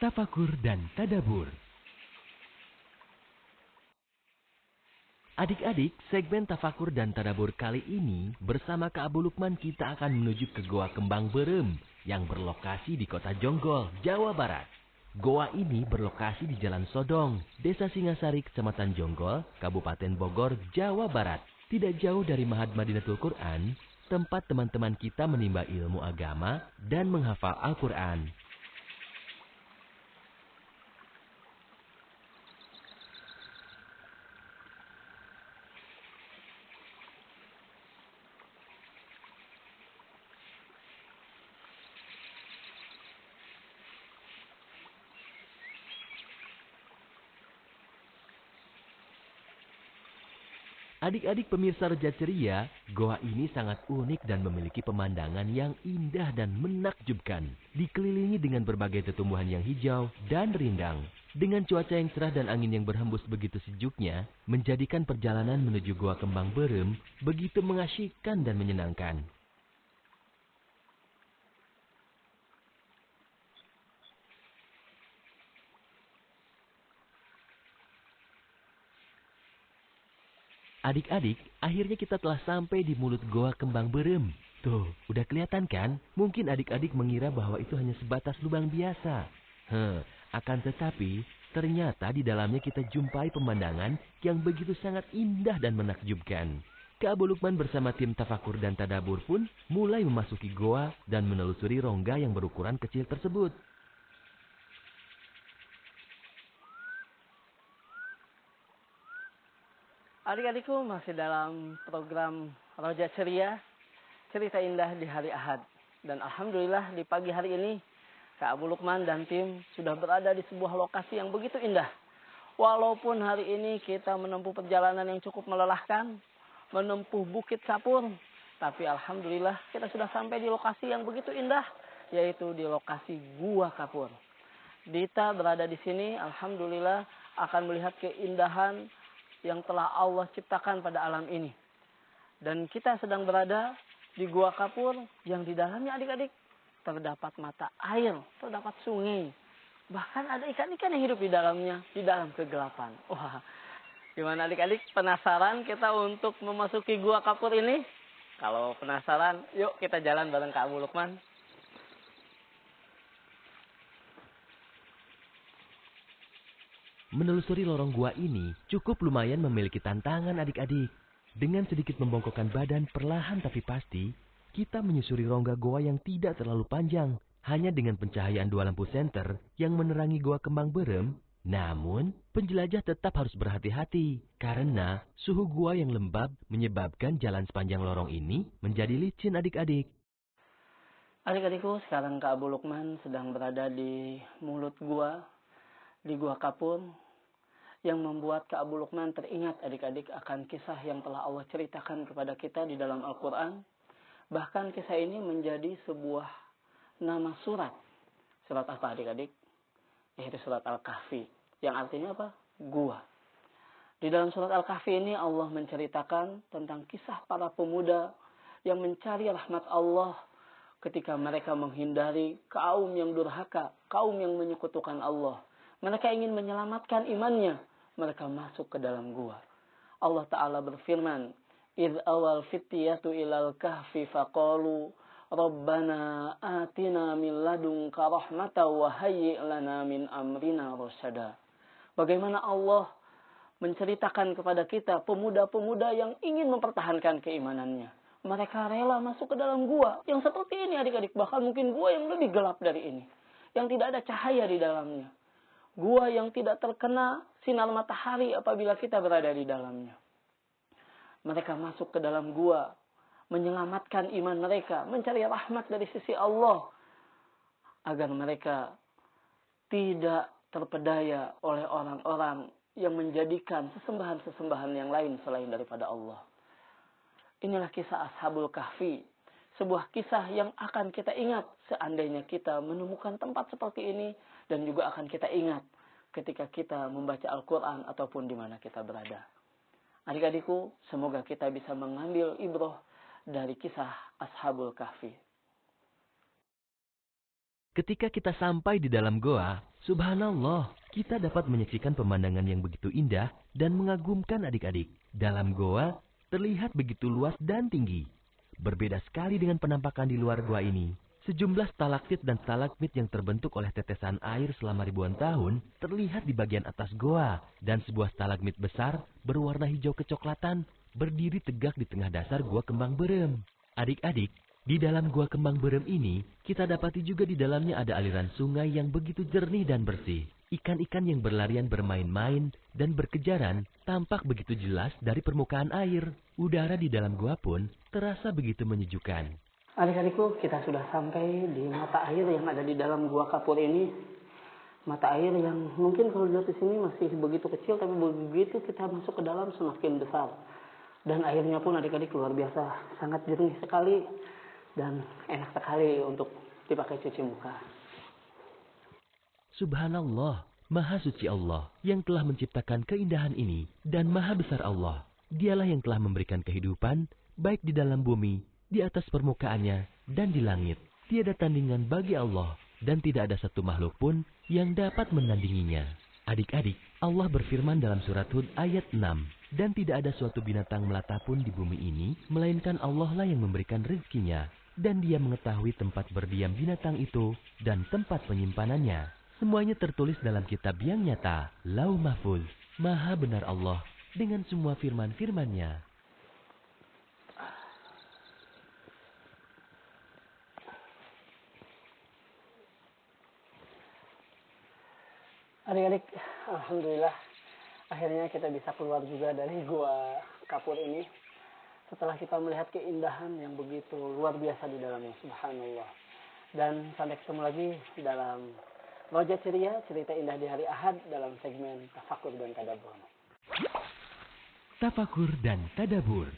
Tafakur dan Tadabur. Adik-adik, segmen Tafakur dan Tadabur kali ini bersama Kak Abu Lukman kita akan menuju ke Goa Kembang Berem yang berlokasi di Kota Jonggol, Jawa Barat. Goa ini berlokasi di Jalan Sodong, Desa Singasari, Kecamatan Jonggol, Kabupaten Bogor, Jawa Barat. Tidak jauh dari Ma'had Madinatul Quran, tempat teman-teman kita menimba ilmu agama dan menghafal Al-Quran. Adik-adik pemirsa Reja Ceria, goa ini sangat unik dan memiliki pemandangan yang indah dan menakjubkan. Dikelilingi dengan berbagai tumbuhan yang hijau dan rindang. Dengan cuaca yang cerah dan angin yang berhembus begitu sejuknya, menjadikan perjalanan menuju Goa Kembang Berem begitu mengasyikkan dan menyenangkan. Adik-adik, akhirnya kita telah sampai di mulut Goa Kembang Berem. Tuh, udah kelihatan kan? Mungkin adik-adik mengira bahwa itu hanya sebatas lubang biasa. Akan tetapi, ternyata di dalamnya kita jumpai pemandangan yang begitu sangat indah dan menakjubkan. Kak Abu Lukman bersama tim Tafakur dan Tadabur pun mulai memasuki goa dan menelusuri rongga yang berukuran kecil tersebut. Adik-adikku, masih dalam program Roja Ceria, cerita indah di hari Ahad. Dan Alhamdulillah di pagi hari ini, Kak Abu Lukman dan tim sudah berada di sebuah lokasi yang begitu indah. Walaupun hari ini kita menempuh perjalanan yang cukup melelahkan, menempuh Bukit Sapur, tapi Alhamdulillah kita sudah sampai di lokasi yang begitu indah, yaitu di lokasi Gua Kapur. Dita berada di sini, Alhamdulillah akan melihat keindahan yang telah Allah ciptakan pada alam ini. Dan kita sedang berada di Gua Kapur yang di dalamnya adik-adik terdapat mata air, terdapat sungai. Bahkan ada ikan-ikan yang hidup di dalamnya, di dalam kegelapan. Wah, gimana adik-adik, penasaran kita untuk memasuki Gua Kapur ini? Kalau penasaran, yuk kita jalan bareng Kak Abu Lukman. Menelusuri lorong gua ini cukup lumayan memiliki tantangan adik-adik. Dengan sedikit membongkokkan badan perlahan tapi pasti, kita menyusuri rongga goa yang tidak terlalu panjang. Hanya dengan pencahayaan 2 lampu senter yang menerangi Goa Kembang Berem. Namun, penjelajah tetap harus berhati-hati. Karena suhu gua yang lembab menyebabkan jalan sepanjang lorong ini menjadi licin adik-adik. Adik-adikku, sekarang Kak Abu Lukman sedang berada di mulut gua, di Gua Kapur, yang membuat Kak Abu Lukman teringat adik-adik akan kisah yang telah Allah ceritakan kepada kita di dalam Al-Quran. Bahkan kisah ini menjadi sebuah nama surat. Surat apa adik-adik? Yaitu surat Al-Kahfi. Yang artinya apa? Gua. Di dalam surat Al-Kahfi ini Allah menceritakan tentang kisah para pemuda yang mencari rahmat Allah ketika mereka menghindari kaum yang durhaka, kaum yang menyekutukan Allah. Mereka ingin menyelamatkan imannya. Mereka masuk ke dalam gua. Allah Ta'ala berfirman, "Idh awal fityatu ilal kahfi faqalu, Rabbana atina min ladunka rahmatan wa hayyi' lana min amrina rasyada." Bagaimana Allah menceritakan kepada kita pemuda-pemuda yang ingin mempertahankan keimanannya. Mereka rela masuk ke dalam gua yang seperti ini adik-adik. Bahkan mungkin gua yang lebih gelap dari ini. Yang tidak ada cahaya di dalamnya. Gua yang tidak terkena sinar matahari apabila kita berada di dalamnya. Mereka masuk ke dalam gua, menyelamatkan iman mereka, mencari rahmat dari sisi Allah, agar mereka tidak terpedaya oleh orang-orang yang menjadikan sesembahan-sesembahan yang lain selain daripada Allah. Inilah kisah Ashabul Kahfi. Sebuah kisah yang akan kita ingat seandainya kita menemukan tempat seperti ini. Dan juga akan kita ingat ketika kita membaca Al-Quran ataupun di mana kita berada. Adik-adikku, semoga kita bisa mengambil ibrah dari kisah Ashabul Kahfi. Ketika kita sampai di dalam goa, Subhanallah, kita dapat menyaksikan pemandangan yang begitu indah dan mengagumkan adik-adik. Dalam goa, terlihat begitu luas dan tinggi. Berbeda sekali dengan penampakan di luar goa ini. Sejumlah stalaktit dan stalagmit yang terbentuk oleh tetesan air selama ribuan tahun terlihat di bagian atas goa. Dan sebuah stalagmit besar berwarna hijau kecoklatan berdiri tegak di tengah dasar gua kembang berem. Adik-adik, di dalam gua kembang berem ini, kita dapati juga di dalamnya ada aliran sungai yang begitu jernih dan bersih. Ikan-ikan yang berlarian bermain-main dan berkejaran tampak begitu jelas dari permukaan air. Udara di dalam gua pun terasa begitu menyejukkan. Adik-adikku, kita sudah sampai di mata air yang ada di dalam gua kapur ini. Mata air yang mungkin kalau dilihat di sini masih begitu kecil, tapi begitu kita masuk ke dalam semakin besar. Dan airnya pun adik-adik luar biasa, sangat jernih sekali dan enak sekali untuk dipakai cuci muka. Subhanallah, Maha Suci Allah yang telah menciptakan keindahan ini dan Maha Besar Allah. Dialah yang telah memberikan kehidupan baik di dalam bumi, di atas permukaannya, dan di langit. Tiada tandingan bagi Allah dan tidak ada satu makhluk pun yang dapat menandinginya. Adik-adik, Allah berfirman dalam surat Hud ayat 6, dan tidak ada suatu binatang melata pun di bumi ini, melainkan Allah lah yang memberikan rezekinya, dan Dia mengetahui tempat berdiam binatang itu dan tempat penyimpanannya. Semuanya tertulis dalam kitab yang nyata, Lauh Mahfuz. Maha benar Allah dengan semua firman-firman-Nya. Adik-adik, alhamdulillah akhirnya kita bisa keluar juga dari gua kapur ini setelah kita melihat keindahan yang begitu luar biasa di dalamnya, subhanallah. Dan sampai ketemu lagi dalam Roja Ceria, cerita indah di hari Ahad dalam segmen Tafakur dan Tadabur. Tafakur dan Tadabur.